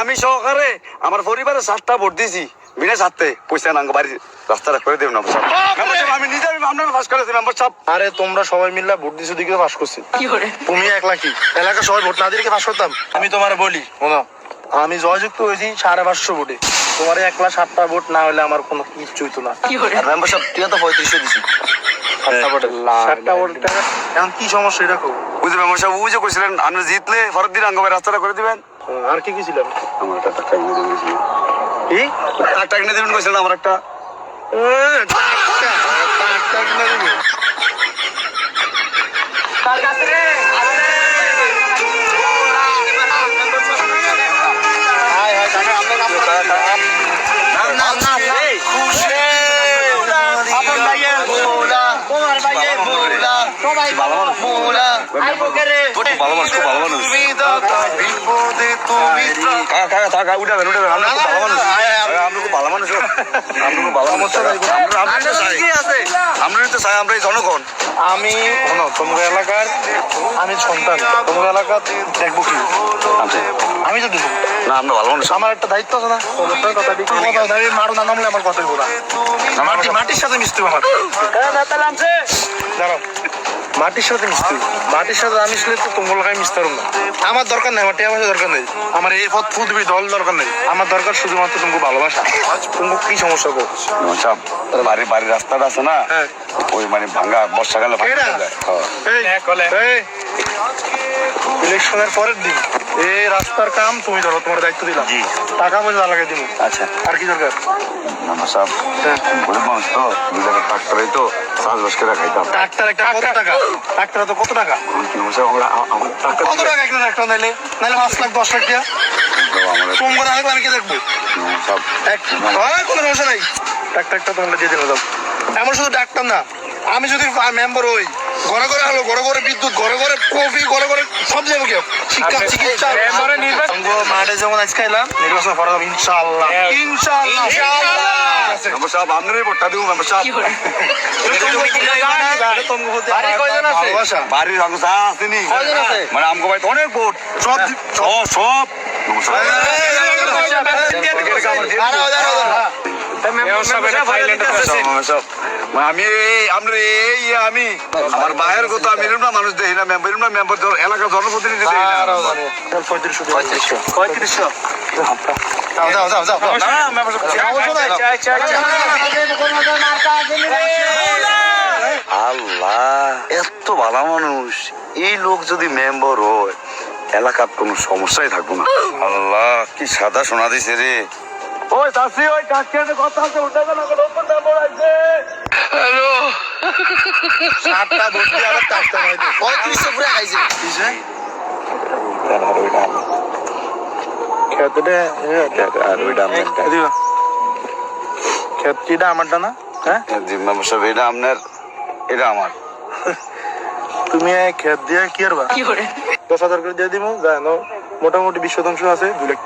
আমি সহকারে আমার পরিবারে 7টা ভোট দিয়েছি বিনা সাথে পয়সা নাঙ্গ বাড়ি রাস্তাটা করে দেব না আমি নিজে আপনার পাস করেছি মেম্বার সাহেব। আরে তোমরা সবাই মিলে ভোট দিছো দিকে পাস করছি তুমি একলা কি এলাকা সবাই ভোট না দিলে পাস করতাম? আমি তোমার বলি শোনো, আমি জয়যুক্ত হয়েছি 550 ভোটে। তোমার একলা 7টা ভোট না হলে আমার কোনো কিচ্ছু হইতো না। মেম্বার সাহেব তুই তো 3500 দিছি 7টা ভোট এখন কি সমস্যা এটা খুব বুঝলি মেম্বার সাহেব ওই যে কইছিলেন আপনি জিতলে ফরত দিন আঙ্গ রাস্তাটা করে দিবেন। আর কি কি ছিলাম আমার একটা টাকা এনে দিবেন কি টাকা এনে দিবেন কইছিলেন আমার একটা আমরা জনগণ আমি তোমার এলাকার আমি সন্তান তোমার এলাকা দেখবো কি আমি তো দেবো না আমরা ভালো মানুষ আমার একটা দায়িত্ব আছে না মারো না নামলে আমার কথাই বলা মাটির সাথে মিশতে আমার দাঁড়াও মাটির সাথে মিশতে মাটির সাথে আমি মিশলে তো তোমার লোকায় মিশতে পারবো না। আমার দরকার নেই আমার টিয়া পয়সা দরকার নেই আমার এই পথ ফুদবি দল দরকার নেই আমার দরকার শুধুমাত্র তোমাকে ভালোবাসা। তোমাকে কি সমস্যা গো বাড়ির বাড়ির রাস্তাটা আছে না ওই মানে ভাঙা বর্ষাকালে ইলেকশনের পরের দিন এই রাস্তার কাম তুমি ধরো তোমার দায়িত্ব দিলাম টাকা পয়সা লাগাই দিব। আচ্ছা আর কি দরকার গরিব মানুষ তো 2 টাকা ট্রাক্টরে তো চাষবাস করে খাইতাম। ট্রাক্টর একটা কত টাকা ট্রাক্টর তো কত টাকা কত টাকা একটা ট্রাক্টর নাইলে নাইলে 5 লাখ 10 লাখ টাকা কম করে থাকলে আমি কে দেখবো কোনো সমস্যা নাই ট্রাক্টরটা তোমরা দিয়ে দিলে দাও। এমন শুধু ডাক্তার না আমি যদি মেম্বার হই ঘরে ঘরে আলো ঘরে ঘরে বিদ্যুৎ ঘরে ঘরে কফি ঘরে ঘরে সব যাবো কেউ শিক্ষা চিকিৎসা মাঠে যেমন আজকে এলাম নির্বাচন করা যাবে ইনশাআল্লাহ ইনশাআল্লাহ মেম্বার সাহেব আপনারই ভোটটা দিব মেম্বার সাহেব। বাড়ির অংশ আসেনি মানে আমগো ভাই অনেক ভোট সব সব আমি আমরা এই আমি আমার বাইরের কথা আমি না মানুষ দেখি না মেম্বার না মেম্বার এলাকার জনপ্রতিনিধি দেখি না। 3500 আল্লাহ এত ভালো মানুষ এই লোক যদি মেম্বার হয় এলাকার কোনো সমস্যাই থাকবো না। আল্লাহ কি সাদা শোনা দিছে রে। ওই চাষি ওই কাকিয়াতে কথা আছে উঠে গেল নতুন মেম্বার আছে। হ্যালো 7টা ভোট দিয়ে আবার 4টা হয় 3500 পুরো খাইছে কিসে খেতটা আর ওইটা আমরা দিও খেতটা আমারটা না হ্যাঁ জি মেম্বার সাহেব এটা আপনার এটা আমার তুমি খেত দিয়ে কি করবা 10,000 করে দিয়ে দিব জানো মোটামুটি 20 শতাংশ আছে 2 লাখ।